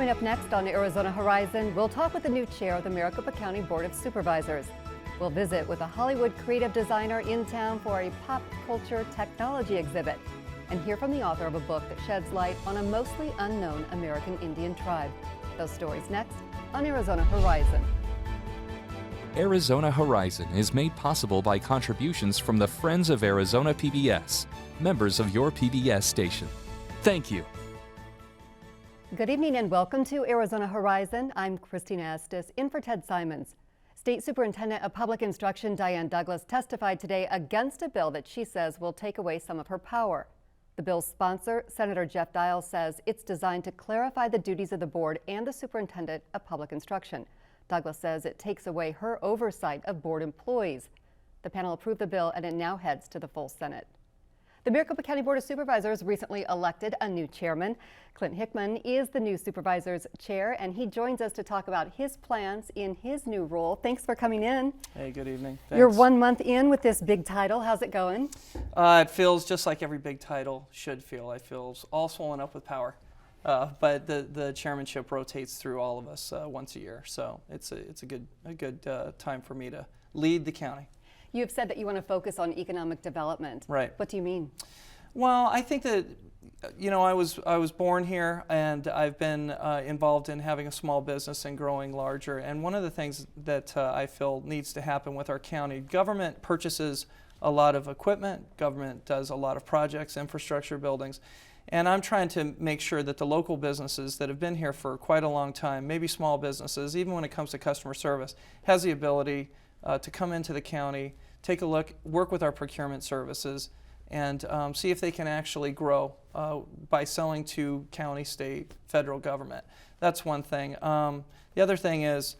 Coming up next on Arizona Horizon, we'll talk with the new chair of the Maricopa County Board of Supervisors. We'll visit with a Hollywood creative designer in town for a pop culture technology exhibit and hear from the author of a book that sheds light on a mostly unknown American Indian tribe. Those stories next on Arizona Horizon. Arizona Horizon is made possible by contributions from the Friends of Arizona PBS, members of your PBS station. Thank you. Good evening and welcome to Arizona Horizon. I'm Christina Estes, in for Ted Simons. State Superintendent of Public Instruction Diane Douglas testified today against a bill that she says will take away some of her power. The bill's sponsor, Senator Jeff Dial, says it's designed to clarify the duties of the board and the Superintendent of Public Instruction. Douglas says it takes away her oversight of board employees. The panel approved the bill and it now heads to the full Senate. The Maricopa County Board of Supervisors recently elected a new chairman. Clint Hickman is the new supervisor's chair, and he joins us to talk about his plans in his new role. Thanks for coming in. Hey, good evening. Thanks. You're 1 month in with this big title. How's it going? It feels just like every big title should feel. It feels all swollen up with power. But the chairmanship rotates through all of us once a year, so it's a good time for me to lead the county. You have said that you want to focus on economic development. Right. What do you mean? Well, I think that, you know, I was born here, and I've been involved in having a small business and growing larger. And one of the things that I feel needs to happen with our county, government purchases a lot of equipment, government does a lot of projects, infrastructure, buildings. And I'm trying to make sure that the local businesses that have been here for quite a long time, maybe small businesses, even when it comes to customer service, has the ability to come into the county, take a look, work with our procurement services, and see if they can actually grow by selling to county, state, federal government. That's one thing. The other thing is,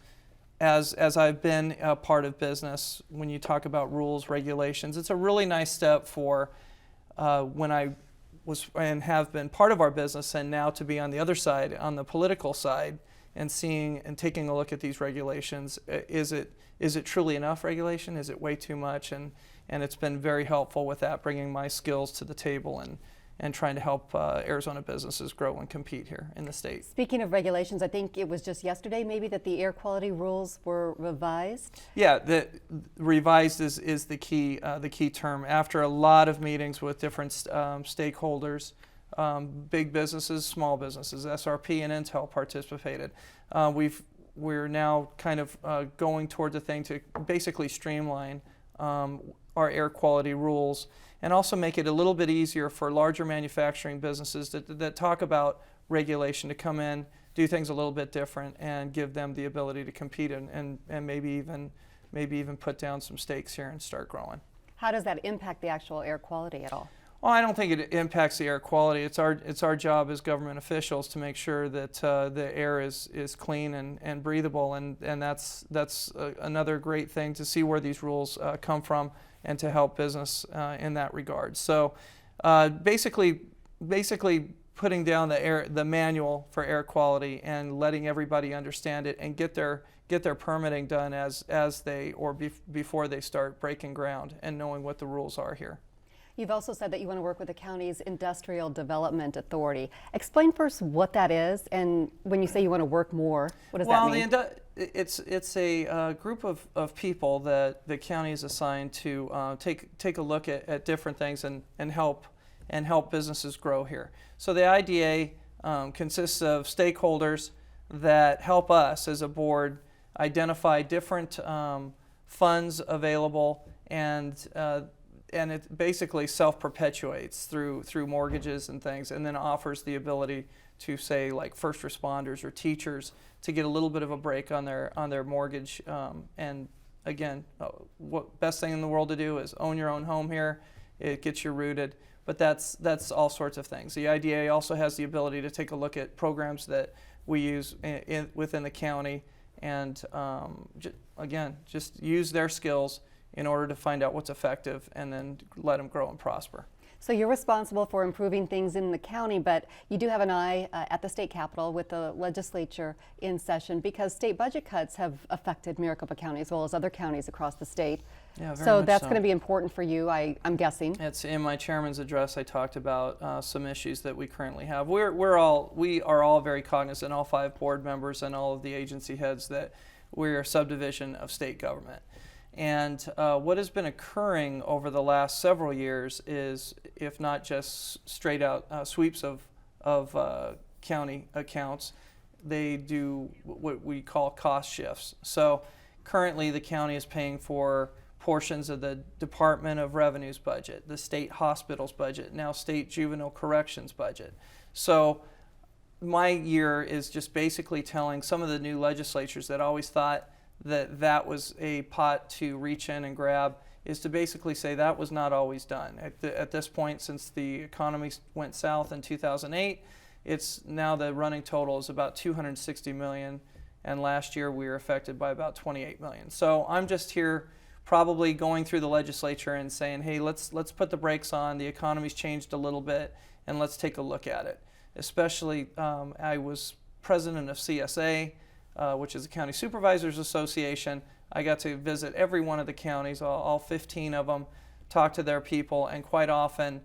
as I've been a part of business, when you talk about rules, regulations, it's a really nice step for when I was and have been part of our business, and now to be on the other side, on the political side, and seeing and taking a look at these regulations. Is it truly enough regulation? Is it way too much? And it's been very helpful with that, bringing my skills to the table and trying to help Arizona businesses grow and compete here in the state. Speaking of regulations, I think it was just yesterday maybe that the air quality rules were revised. Yeah, the revised is the key term. After a lot of meetings with different stakeholders, big businesses, small businesses, SRP and Intel participated. We're now kind of going toward the thing to basically streamline our air quality rules and also make it a little bit easier for larger manufacturing businesses that talk about regulation to come in, do things a little bit different, and give them the ability to compete and maybe even put down some stakes here and start growing. How does that impact the actual air quality at all? Well, I don't think it impacts the air quality. It's our job as government officials to make sure that the air is clean and breathable, and that's another great thing to see where these rules come from and to help business in that regard. So basically putting down the manual for air quality and letting everybody understand it and get their permitting done before they start breaking ground and knowing what the rules are here. You've also said that you want to work with the county's Industrial Development Authority. Explain first what that is, and when you say you want to work more, what does that mean? Well, it's a group of people that the county is assigned to take a look at different things and help businesses grow here. So the IDA consists of stakeholders that help us as a board identify different funds available, and it basically self-perpetuates through mortgages and things, and then offers the ability to, say, like first responders or teachers to get a little bit of a break on their mortgage. And again, what best thing in the world to do is own your own home here. It gets you rooted, but that's all sorts of things. The IDA also has the ability to take a look at programs that we use within the county, and just use their skills in order to find out what's effective and then let them grow and prosper. So you're responsible for improving things in the county, but you do have an eye at the state capitol with the legislature in session because state budget cuts have affected Maricopa County as well as other counties across the state. Yeah, very So much that's so. going to be important for you, I'm guessing. It's in my chairman's address. I talked about some issues that we currently have. We are all very cognizant, all 5 board members and all of the agency heads, that we're a subdivision of state government. And what has been occurring over the last several years is, if not just straight out sweeps of county accounts, they do what we call cost shifts. So currently the county is paying for portions of the Department of Revenue's budget, the state hospital's budget, now state juvenile corrections budget. So my year is just basically telling some of the new legislatures that always thought that that was a pot to reach in and grab, is to basically say that was not always done. At this point, since the economy went south in 2008, it's now the running total is about $260 million, and last year we were affected by about $28 million. So I'm just here probably going through the legislature and saying, hey, let's put the brakes on. The economy's changed a little bit, and let's take a look at it. Especially, I was president of CSA, which is the County Supervisors Association. I got to visit every one of the counties, all 15 of them, talk to their people, and quite often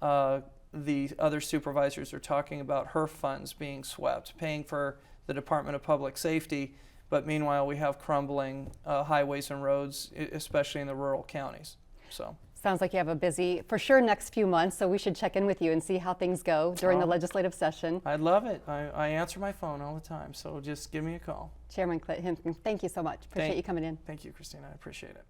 the other supervisors are talking about HERF funds being swept, paying for the Department of Public Safety, but meanwhile we have crumbling highways and roads, especially in the rural counties. So. Sounds like you have a busy, for sure, next few months, so we should check in with you and see how things go during the legislative session. I'd love it. I answer my phone all the time, so just give me a call. Chairman Clint Himpton, thank you so much. Appreciate you coming in. Thank you, Christina. I appreciate it.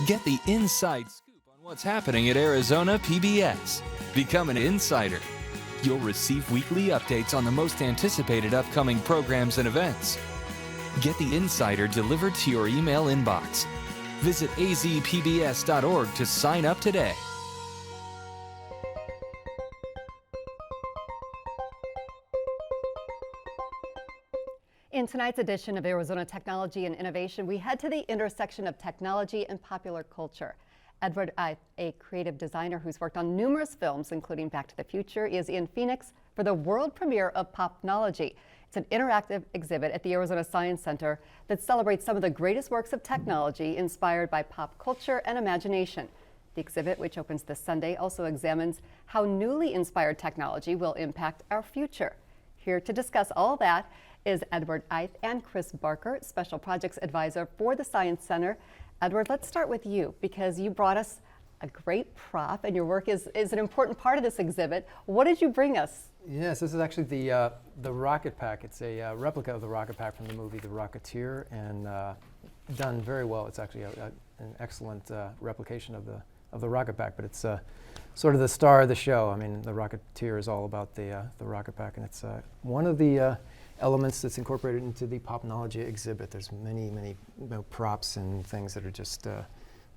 Get the inside scoop on what's happening at Arizona PBS. Become an insider. You'll receive weekly updates on the most anticipated upcoming programs and events. Get the insider delivered to your email inbox. Visit azpbs.org to sign up today. In tonight's edition of Arizona Technology and Innovation, we head to the intersection of technology and popular culture. Edward Ith, a creative designer who's worked on numerous films, including Back to the Future, is in Phoenix for the world premiere of Popnology. It's an interactive exhibit at the Arizona Science Center that celebrates some of the greatest works of technology inspired by pop culture and imagination. The exhibit, which opens this Sunday, also examines how newly inspired technology will impact our future. Here to discuss all that is Edward Ith and Chris Barker, Special Projects Advisor for the Science Center. Edward, let's start with you because you brought us a great prop and your work is an important part of this exhibit. What did you bring us? Yes, this is actually the rocket pack. It's a replica of the rocket pack from the movie The Rocketeer, and done very well. It's actually an excellent replication of the rocket pack, but it's sort of the star of the show. I mean, The Rocketeer is all about the rocket pack, and it's one of the elements that's incorporated into the Popnology exhibit. There's many props and things that are just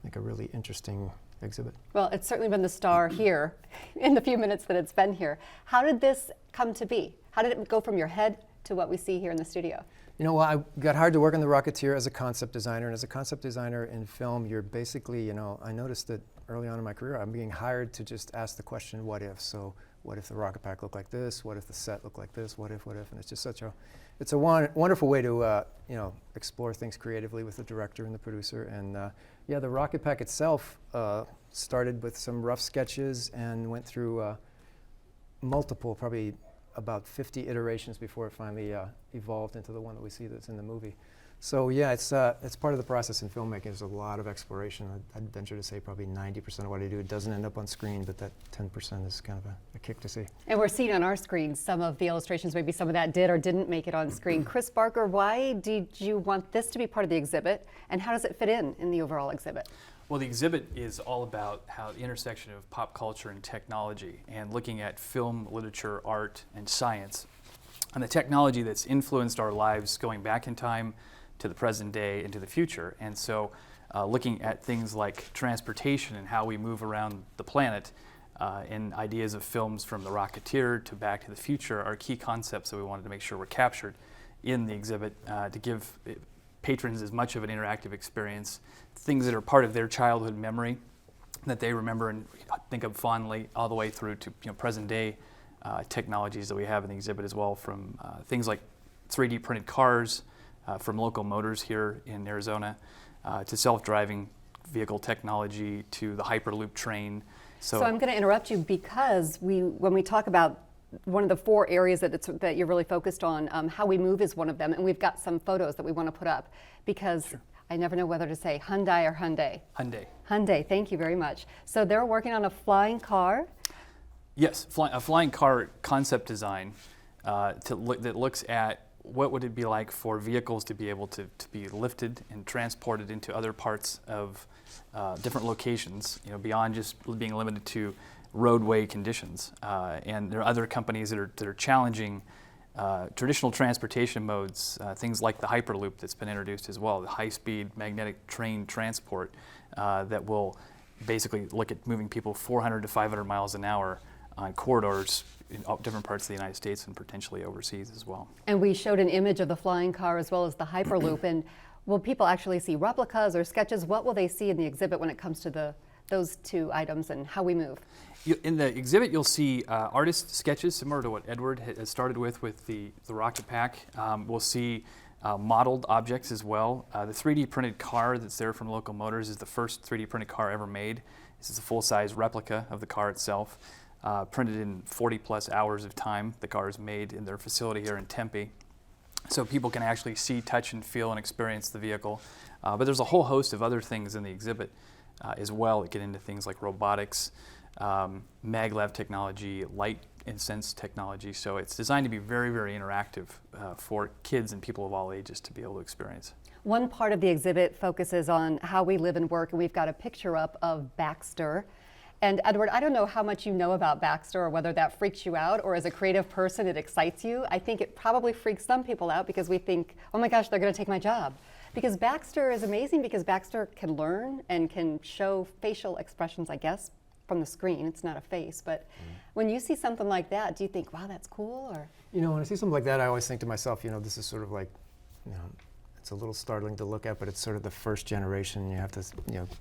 like a really interesting exhibit. Well, it's certainly been the star here in the few minutes that it's been here. How did this come to be? How did it go from your head to what we see here in the studio? You know, well, I got hired to work on The Rocketeer as a concept designer, and as a concept designer in film, you're basically, you know, I noticed that early on in my career, I'm being hired to just ask the question, what if? So what if the rocket pack looked like this? What if the set looked like this? What if? And it's just it's a wonderful way to, you know, explore things creatively with the director and the producer. And yeah, the rocket pack itself started with some rough sketches and went through multiple, probably about 50 iterations before it finally evolved into the one that we see that's in the movie. So yeah, it's part of the process in filmmaking. There's a lot of exploration. I'd venture to say probably 90% of what I do doesn't end up on screen, but that 10% is kind of a kick to see. And we're seeing on our screens some of the illustrations, maybe some of that did or didn't make it on screen. Chris Barker, why did you want this to be part of the exhibit, and how does it fit in the overall exhibit? Well, the exhibit is all about how the intersection of pop culture and technology, and looking at film, literature, art, and science, and the technology that's influenced our lives going back in time to the present day and to the future. And so looking at things like transportation and how we move around the planet, and ideas of films from The Rocketeer to Back to the Future are key concepts that we wanted to make sure were captured in the exhibit to give patrons as much of an interactive experience, things that are part of their childhood memory that they remember and think of fondly, all the way through to present day technologies that we have in the exhibit as well, from things like 3D printed cars from Local Motors here in Arizona, to self-driving vehicle technology, to the Hyperloop train. So I'm going to interrupt you because when we talk about one of the 4 areas that you're really focused on, how we move is one of them, and we've got some photos that we want to put up because I never know whether to say Hyundai or Hyundai. Hyundai. Hyundai, thank you very much. So they're working on a flying car. Yes, a flying car concept design that looks at what would it be like for vehicles to be able to be lifted and transported into other parts of different locations, beyond just being limited to roadway conditions. And there are other companies that are challenging traditional transportation modes, things like the Hyperloop that's been introduced as well, the high-speed magnetic train transport that will basically look at moving people 400 to 500 miles an hour on corridors in different parts of the United States and potentially overseas as well. And we showed an image of the flying car as well as the Hyperloop. And will people actually see replicas or sketches? What will they see in the exhibit when it comes to those 2 items and how we move? In the exhibit, you'll see artist sketches similar to what Edward has started with the Rocket Pack. We'll see modeled objects as well. The 3D printed car that's there from Local Motors is the first 3D printed car ever made. This is a full-size replica of the car itself, printed in 40-plus hours of time. The car is made in their facility here in Tempe, so people can actually see, touch, and feel and experience the vehicle. But there's a whole host of other things in the exhibit as well that get into things like robotics, maglev technology, light and sense technology. So it's designed to be very, very interactive for kids and people of all ages to be able to experience. One part of the exhibit focuses on how we live and work, and we've got a picture up of Baxter. And Edward, I don't know how much you know about Baxter or whether that freaks you out, or as a creative person it excites you. I think it probably freaks some people out because we think, oh my gosh, they're going to take my job. Because Baxter is amazing, because Baxter can learn and can show facial expressions, I guess, from the screen. It's not a face, but when you see something like that, do you think, wow, that's cool? Or When I see something like that, I always think to myself, this is sort of like, it's a little startling to look at, but it's sort of the first generation. You have to,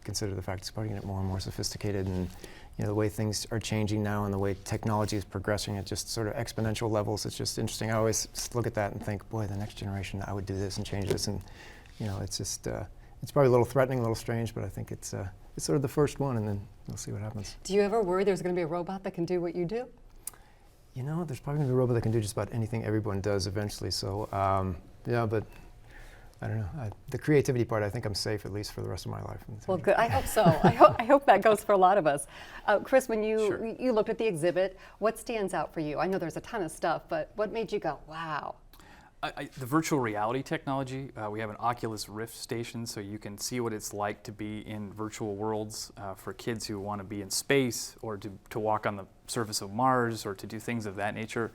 consider the fact it's probably getting more and more sophisticated, and the way things are changing now and the way technology is progressing at just sort of exponential levels. It's just interesting. I always just look at that and think, boy, the next generation, I would do this and change this, and it's just, it's probably a little threatening, a little strange, but I think it's sort of the first one, and then we'll see what happens. do you ever worry there's going to be a robot that can do what you do? There's probably going to be a robot that can do just about anything everyone does eventually. So, but I don't know. The creativity part, I think I'm safe, at least for the rest of my life. Well, good. I hope so. I hope that goes for a lot of us. Chris, when you looked at the exhibit, what stands out for you? I know there's a ton of stuff, but what made you go, wow? The virtual reality technology, we have an Oculus Rift station, so you can see what it's like to be in virtual worlds for kids who want to be in space, or to walk on the surface of Mars, or to do things of that nature.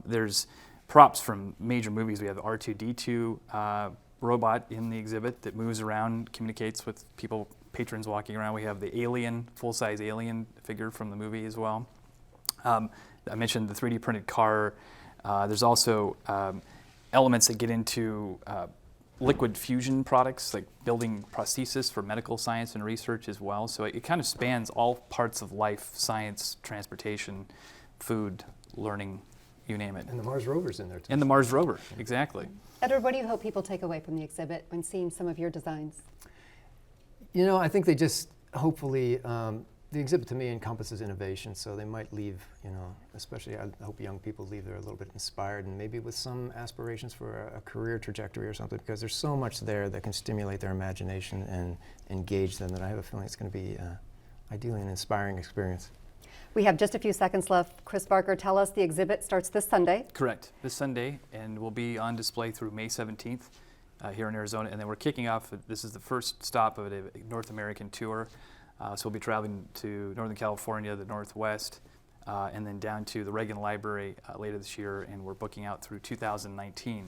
There's props from major movies. We have the R2-D2 robot in the exhibit that moves around, communicates with patrons walking around. We have the Alien, full-size Alien figure from the movie as well. I mentioned the 3D printed car. There's also elements that get into liquid fusion products, like building prosthesis for medical science and research as well. So it kind of spans all parts of life: science, transportation, food, learning, you name it. And the Mars rover's in there too. And the Mars rover, exactly. Edward, what do you hope people take away from the exhibit when seeing some of your designs? I think they just hopefully the exhibit to me encompasses innovation, so they might leave, especially I hope young people leave there a little bit inspired and maybe with some aspirations for a career trajectory or something, because there's so much there that can stimulate their imagination and engage them that I have a feeling it's going to be ideally an inspiring experience. We have just a few seconds left. Chris Barker, tell us the exhibit starts this Sunday. Correct, this Sunday, and will be on display through May 17th here in Arizona. And then we're kicking off, this is the first stop of a North American tour. So we'll be traveling to Northern California, the Northwest, and then down to the Reagan Library later this year, and we're booking out through 2019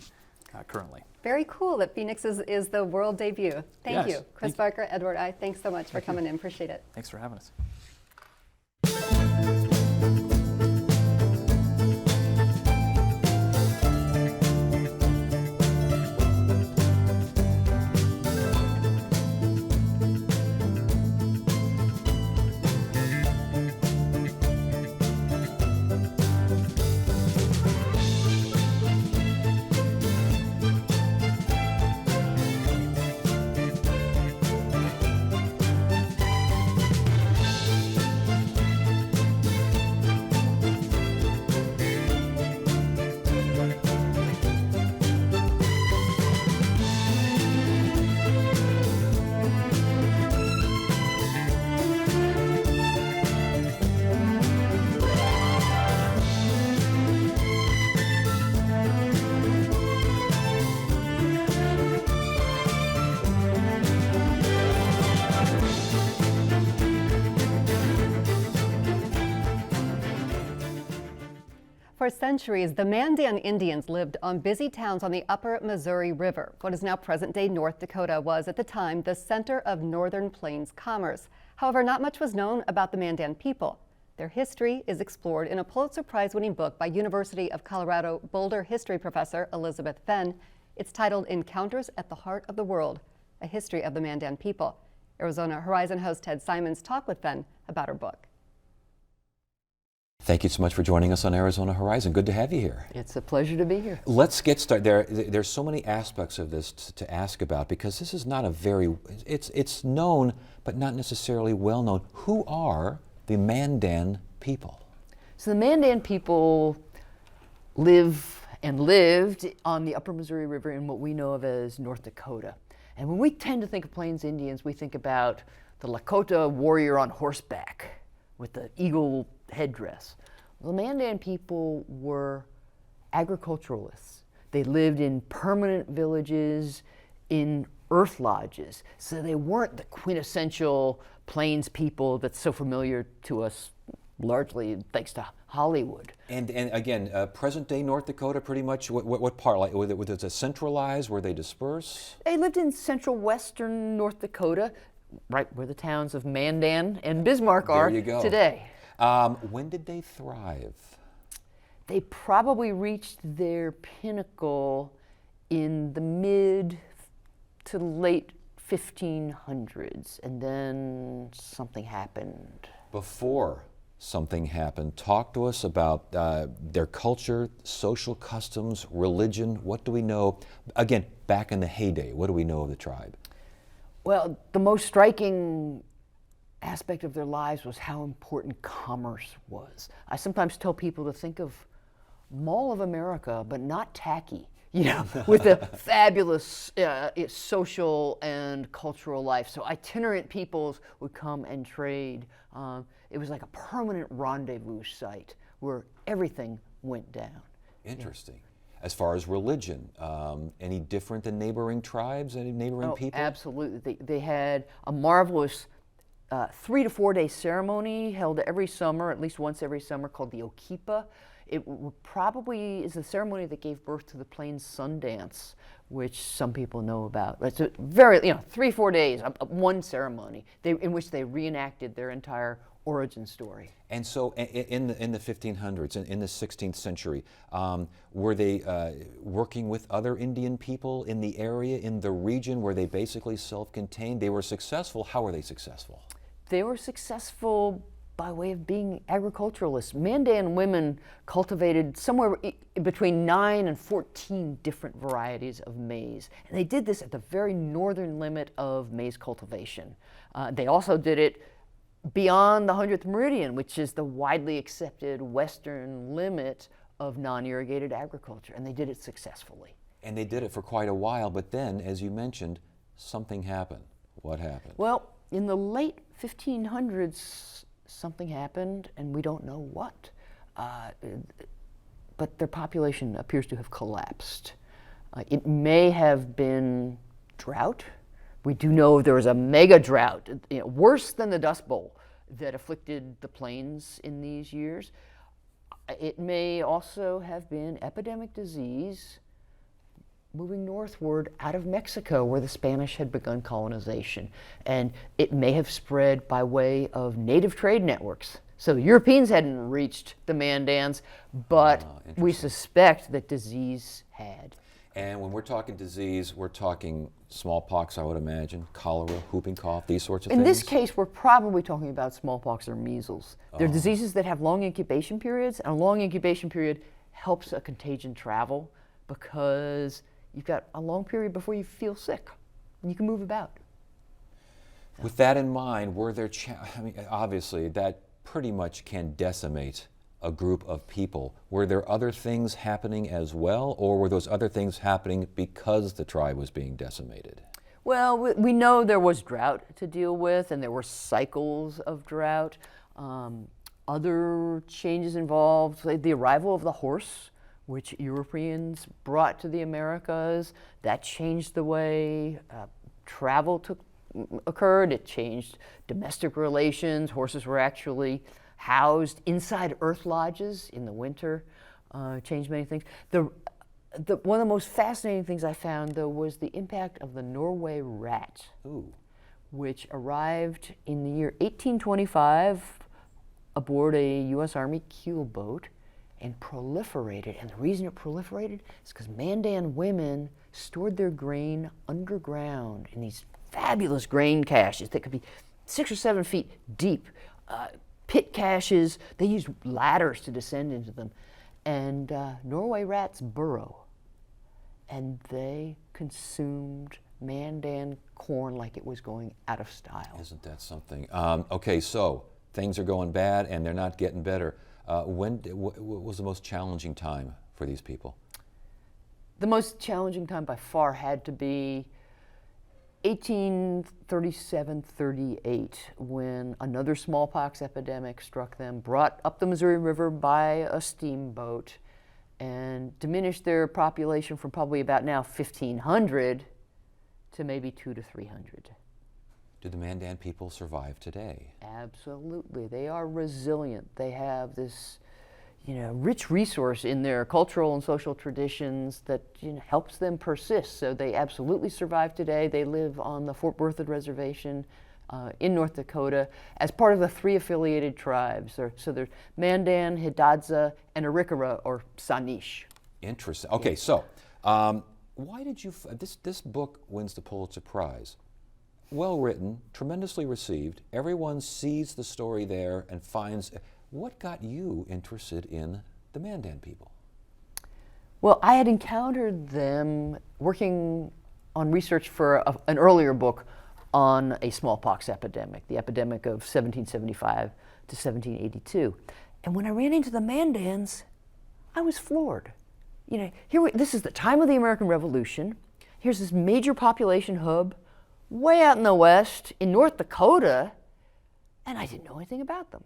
currently. Very cool that Phoenix is the world debut. Thank Yes. you. Chris Barker, Edward Eye, thanks so much for coming in. Appreciate it. Thanks for having us. For centuries, the Mandan Indians lived on busy towns on the upper Missouri River. What is now present-day North Dakota was, at the time, the center of Northern Plains commerce. However, not much was known about the Mandan people. Their history is explored in a Pulitzer Prize-winning book by University of Colorado Boulder history professor Elizabeth Fenn. It's titled Encounters at the Heart of the World, A History of the Mandan People. Arizona Horizon host Ted Simons talked with Fenn about her book. Thank you so much for joining us on Arizona Horizon. Good to have you here. It's a pleasure to be here. Let's get started. There's so many aspects of this to ask about, because this is not a very, it's known, but not necessarily well known. Who are the Mandan people? So the Mandan people live and lived on the upper Missouri River in what we know of as North Dakota. And when we tend to think of Plains Indians, we think about the Lakota warrior on horseback with the eagle headdress. The Mandan people were agriculturalists. They lived in permanent villages, in earth lodges. So they weren't the quintessential Plains people that's so familiar to us, largely thanks to Hollywood. And again, present-day North Dakota, pretty much. What part? Like, was it centralized? Were they dispersed? They lived in central western North Dakota, right where the towns of Mandan and Bismarck are today. When did they thrive? They probably reached their pinnacle in the mid to late 1500s, and then something happened. Before something happened, talk to us about their culture, social customs, religion. What do we know? Again, back in the heyday, what do we know of the tribe? Well, the most striking aspect of their lives was how important commerce was. I sometimes tell people to think of Mall of America, but not tacky, with a fabulous social and cultural life. So itinerant peoples would come and trade. It was like a permanent rendezvous site where everything went down. Interesting. As far as religion, any different than neighboring tribes, any neighboring people? Absolutely. They had a marvelous 3 to 4 day ceremony held every summer, at least once every summer, called the Okipa. It probably is the ceremony that gave birth to the Plains Sundance, which some people know about. It's a very, 3 4 days, one ceremony in which they reenacted their entire origin story. And so in the 1500s, in the 16th century, were they working with other Indian people in the area, in the region? Were they basically self-contained? They were successful. How were they successful? They were successful by way of being agriculturalists. Mandan women cultivated somewhere between 9 and 14 different varieties of maize. And they did this at the very northern limit of maize cultivation. They also did it beyond the 100th meridian, which is the widely accepted western limit of non-irrigated agriculture, and they did it successfully. And they did it for quite a while, but then, as you mentioned, something happened. What happened? Well, in the late 1500s, something happened, and we don't know what. But their population appears to have collapsed. It may have been drought. We do know there was a mega drought, worse than the Dust Bowl, that afflicted the plains in these years. It may also have been epidemic disease moving northward out of Mexico, where the Spanish had begun colonization. And it may have spread by way of native trade networks. So the Europeans hadn't reached the Mandans, but we suspect that disease had. And when we're talking disease, we're talking smallpox, I would imagine, cholera, whooping cough, these sorts of things? In this case, we're probably talking about smallpox or measles. They're diseases that have long incubation periods, and a long incubation period helps a contagion travel because you've got a long period before you feel sick, and you can move about. With that in mind, were there, I mean, obviously, that pretty much can decimate a group of people. Were there other things happening as well, or were those other things happening because the tribe was being decimated? Well, we know there was drought to deal with, and there were cycles of drought. Other changes involved like the arrival of the horse, which Europeans brought to the Americas. That changed the way travel occurred. It changed domestic relations. Horses were actually housed inside earth lodges in the winter, changed many things. One of the most fascinating things I found, though, was the impact of the Norway rat, which arrived in the year 1825 aboard a U.S. Army keelboat and proliferated. And the reason it proliferated is because Mandan women stored their grain underground in these fabulous grain caches that could be 6 or 7 feet deep. Pit caches, they used ladders to descend into them. And Norway rats burrow, and they consumed Mandan corn like it was going out of style. Isn't that something? Okay, so things are going bad and they're not getting better. What was the most challenging time for these people? The most challenging time by far had to be 1837-38, when another smallpox epidemic struck them, brought up the Missouri River by a steamboat, and diminished their population from probably about now 1,500 to maybe 200 to 300. Do the Mandan people survive today? Absolutely. They are resilient. They have this rich resource in their cultural and social traditions that helps them persist. So they absolutely survive today. They live on the Fort Berthoud Reservation in North Dakota as part of the 3 affiliated tribes. So there's Mandan, Hidatsa, and Arikara, or Sanish. Interesting. Okay, so why did you, this book wins the Pulitzer Prize. Well written, tremendously received. Everyone sees the story there and finds. What got you interested in the Mandan people? Well, I had encountered them working on research for an earlier book on a smallpox epidemic, the epidemic of 1775 to 1782. And when I ran into the Mandans, I was floored. This is the time of the American Revolution. Here's this major population hub way out in the west, in North Dakota, and I didn't know anything about them.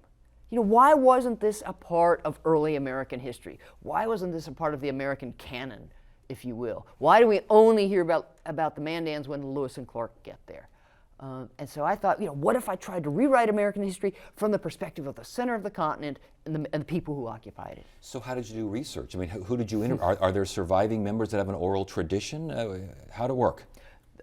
Why wasn't this a part of early American history? Why wasn't this a part of the American canon, if you will? Why do we only hear about the Mandans when Lewis and Clark get there? And so I thought, what if I tried to rewrite American history from the perspective of the center of the continent and the people who occupied it? So how did you do research? I mean, who did you interview? Are there surviving members that have an oral tradition? How'd it work?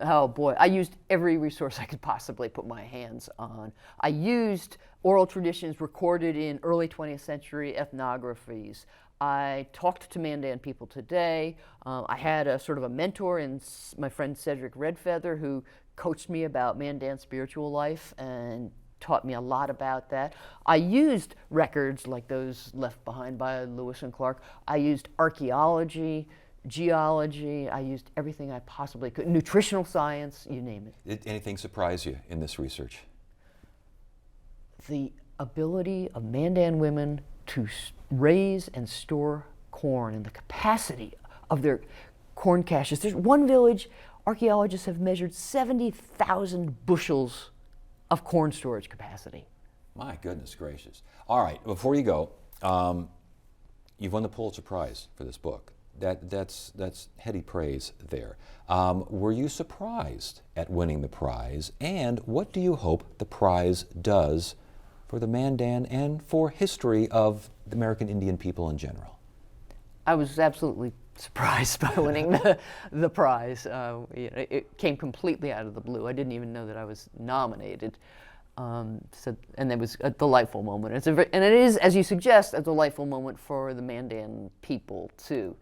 Oh boy, I used every resource I could possibly put my hands on. I used oral traditions recorded in early 20th century ethnographies. I talked to Mandan people today. I had a sort of a mentor in my friend Cedric Redfeather, who coached me about Mandan spiritual life and taught me a lot about that. I used records like those left behind by Lewis and Clark. I used archaeology, geology. I used everything I possibly could. Nutritional science, you name it. Did anything surprise you in this research? the ability of Mandan women to raise and store corn and the capacity of their corn caches. There's one village, archaeologists have measured 70,000 bushels of corn storage capacity. My goodness gracious. All right, before you go, you've won the Pulitzer Prize for this book. That's heady praise there. Were you surprised at winning the prize? And what do you hope the prize does for the Mandan and for history of the American Indian people in general? I was absolutely surprised by winning the prize. It came completely out of the blue. I didn't even know that I was nominated. And it was a delightful moment. And it is, as you suggest, a delightful moment for the Mandan people too,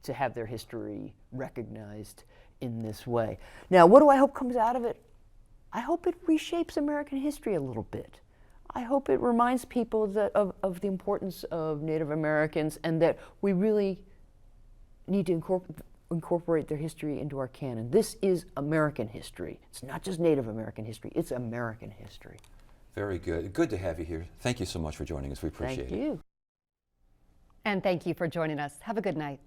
to have their history recognized in this way. Now, what do I hope comes out of it? I hope it reshapes American history a little bit. I hope it reminds people of the importance of Native Americans and that we really need to incorporate their history into our canon. This is American history. It's not just Native American history, it's American history. Very good. Good to have you here. Thank you so much for joining us. We appreciate it. Thank you. And thank you for joining us. Have a good night.